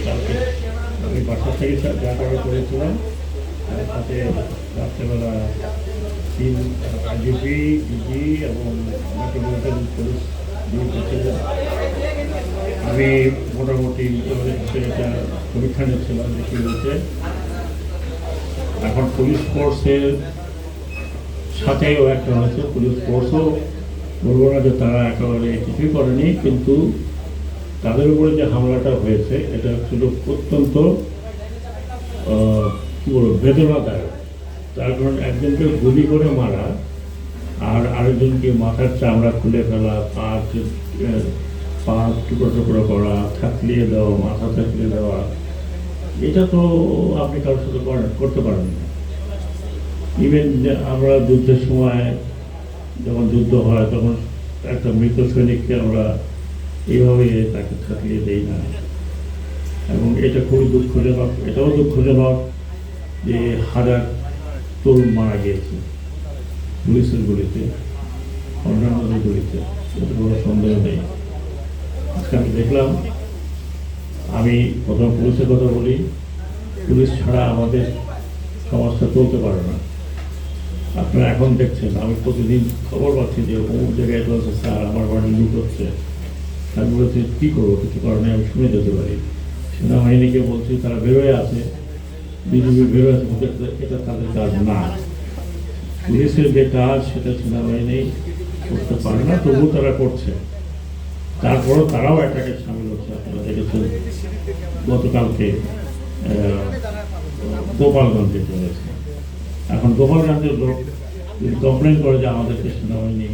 কালকে আমি বাসা থেকে যা করা করেছিলাম তার সাথে রাত্রেবেলা তিন ডিবি ডিজি এবং মেট্রোপলিটন পুলিশ ডিউটি ছিলেন। আমি মোটামুটি এটা পরীক্ষা নিচ্ছিলাম যে কী হয়েছে। এখন পুলিশ ফোর্সের সাথেও একটা হয়েছে, পুলিশ ফোর্সও বলবো না যে তারা একেবারে কিছুই করেনি, কিন্তু তাদের উপরে যে হামলাটা হয়েছে এটা ছিল অত্যন্ত কী বলবো বেদনাদায়ক। তার কারণ একজনকে গুলি করে মারা আর আরেকজনকে মাথার চামড়া খুলে ফেলা, পা টুকরো টুকরো করা, থাকলিয়ে দেওয়া, মাথা থাকলিয়ে দেওয়া, এটা তো আপনি কারোর সাথে করতে পারেন না। ইভেন আমরা যুদ্ধের সময় যখন যুদ্ধ হয় তখন একটা মৃত সৈনিককে আমরা এইভাবে তাকে থাকলিয়ে দেই না। এবং এটা খুবই দুঃখজনক। এটাও দুঃখজনক যে হাজার তরুণ মারা গিয়েছে পুলিশের গুলিতে, অন্যান্যদের গুলিতে, এটা কোনো সন্দেহ নেই। আজকে আমি দেখলাম, আমি প্রথম পুলিশের কথা বলি, পুলিশ ছাড়া আমাদের সমাজটা চলতে পারে না। আপনারা এখন দেখছেন, আমি প্রতিদিন খবর পাচ্ছি যে অমুক জায়গায় বলছে স্যার আমার বাড়ি লুট হচ্ছে। আমি বলেছি কী করবো, কিছু কারণে আমি শুনে যেতে পারি। সেনাবাহিনীকে বলছি তারা বেরোয় আছে, বিজেপি বেরোয় আছে, এটা তাদের কাজ না। পুলিশের যে কাজ সেটা সেনাবাহিনী করতে পারে না, তবুও তারা করছে। তারপরেও তারাও এটাকে সামিল হচ্ছে। আপনারা দেখেছেন গতকালকে গোপালগঞ্জে চলেছে। এখন গোপালগঞ্জের লোক যদি কমপ্লেন করে যে আমাদেরকে সেনাবাহিনী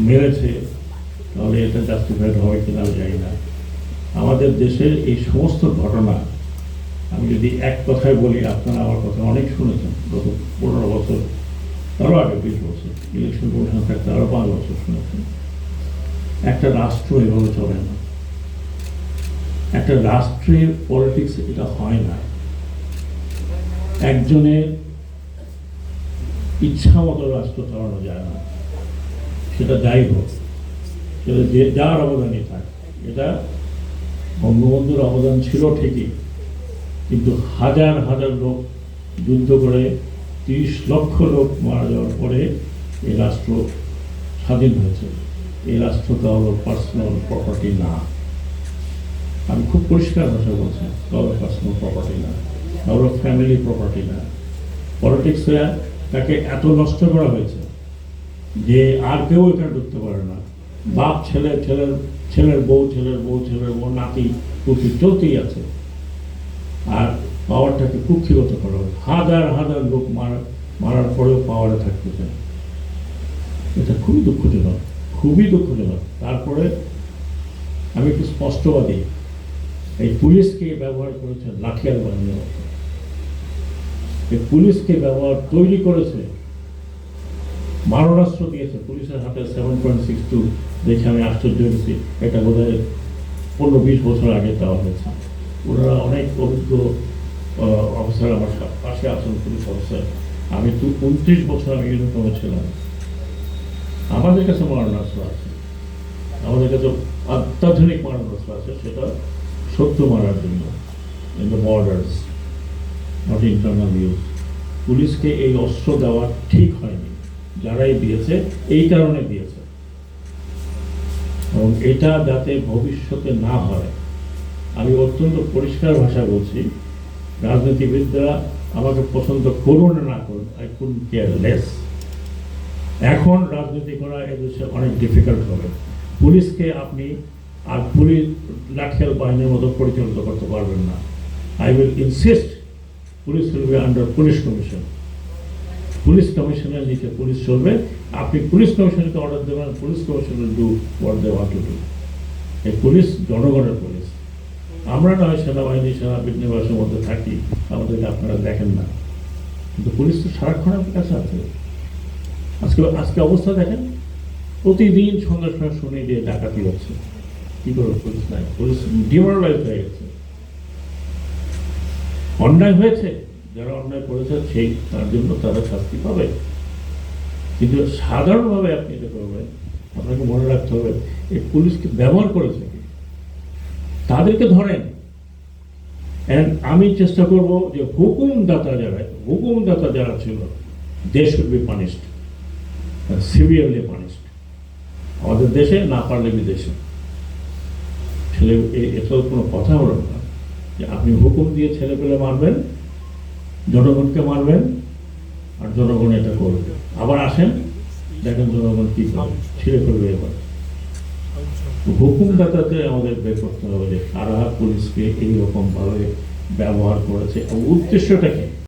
মেরেছে, তাহলে এটা জাস্টিফাইড হবে কিনা আমি জানি না। আমাদের দেশের এই সমস্ত ঘটনা আমি যদি এক কথায় বলি, আপনারা আমার কথা অনেক শুনেছেন গত 15 বছর, তারও আগে 20 বছর, ইলেকশন কমিশন থাকতে আরও 5 বছর শুনেছেন। একটা রাষ্ট্র এভাবে চলে না। একটা রাষ্ট্রের পলিটিক্স এটা হয় না। একজনের ইচ্ছা মতো রাষ্ট্র চালানো যায় না, সেটা যাই হোক, সেটা যে যার অবদানই থাক। এটা বঙ্গবন্ধুর অবদান ছিল ঠিকই, কিন্তু হাজার হাজার লোক যুদ্ধ করে 30 লক্ষ লোক মারা যাওয়ার পরে এই রাষ্ট্র স্বাধীন হয়েছে। এই রাষ্ট্র কারোর পার্সোনাল প্রপার্টি না। আমি খুব পরিষ্কার ভাষা বলছি, কারোর পার্সোনাল প্রপার্টি না, কারোর ফ্যামিলি প্রপার্টি না। পলিটিক্সে তাকে এত নষ্ট করা হয়েছে যে আর কেউ এখানে ঢুকতে পারে না। বাপ ছেলে, ছেলের বউ, নাতি পুতি চলতেই আছে। আর পাওয়ারটাকে কুক্ষিগত করা হয়। হাজার হাজার লোক মারার পরেও পাওয়ারে থাকতে চায়। এটা খুবই দুঃখজনক, খুবই দুঃখজনক। তারপরে আমি একটু স্পষ্টবাদী, এই পুলিশকে ব্যবহার করেছে লাঠিয়াল বাহিনীর মতো। এই পুলিশকে ব্যবহার তৈরি করেছে, মারণাস্ত্র দিয়েছে। পুলিশের হাতে 7.62 দেখে আমি আশ্চর্য হয়েছি। এটা বোধ হয় 15-20 বছর আগে দেওয়া হয়েছে। ওনারা অনেক অভিজ্ঞ অফিসার আমার পাশে আছেন, পুলিশ অফিসার। আমি তো 29 বছর আমি ইউনিফর্মে ছিলাম। আমাদের কাছে মারণাস্ত্র আছে, আমাদের কাছে অত্যাধুনিক মারণাস্ত্র আছে, সেটা শত্রু মারার জন্য, in the borders, not internal use. পুলিশকে এই অস্ত্র দেওয়া ঠিক হয়নি। যারাই দিয়েছে এই কারণে দিয়েছে, এবং এটা যাতে ভবিষ্যতে না হয়। আমি অত্যন্ত পরিষ্কার ভাষা বলছি, রাজনীতিবিদরা আমাকে পছন্দ করুন না করুন, আই কুডন্ট কেয়ার লেস। এখন রাজনীতি করা এদেশে অনেক ডিফিকাল্ট হবে। পুলিশকে আপনি আর পুলিশ লাঠিয়াল বাহিনীর মতো পরিচালিত করতে পারবেন না। I will insist police will be under police commission. Police কমিশনের নিচে পুলিশ চলবে। আপনি পুলিশ কমিশনকে অর্ডার দেবেন, police commission will do what they want to do. এই পুলিশ জনগণের পুলিশ। আমরা নয় সেনাবাহিনী, সেনানিবাসের মধ্যে থাকি, আমাদেরকে আপনারা দেখেন না, কিন্তু পুলিশ তো সারাক্ষণ আপনার কাছে আছে। আজকে অবস্থা দেখেন, প্রতিদিন সন্ধ্যার সময় শুনে যে ডাকাতি হচ্ছে। কি করবে পুলিশ? নাই, পুলিশ ডিমোরালাইজ হয়ে গেছে। অন্যায় হয়েছে, যারা অন্যায় করেছে সেই তার জন্য তারা শাস্তি পাবে, কিন্তু সাধারণভাবে আপনি এটা করবেন। আপনাকে মনে রাখতে হবে এই পুলিশকে ব্যবহার করেছে, তাদেরকে ধরেন, And আমি চেষ্টা করব যে হুকুমদাতা যারা ছিল, they should be punished, severely punished. আমাদের দেশে, না পারলে বিদেশে। ছেলে এত কোনো কথা হলো না যে আপনি হুকুম দিয়ে ছেলে পেলে মারবেন, জনগণকে মারবেন, আর জনগণ এটা করবে। আবার আসেন, দেখেন জনগণ কি করে, ছিঁড়ে ফেলবে। এবার হুকুমদাতাতে আমাদের বের করতে হবে যে কারা পুলিশকে এইরকম ভাবে ব্যবহার করেছে, উদ্দেশ্যটা কি।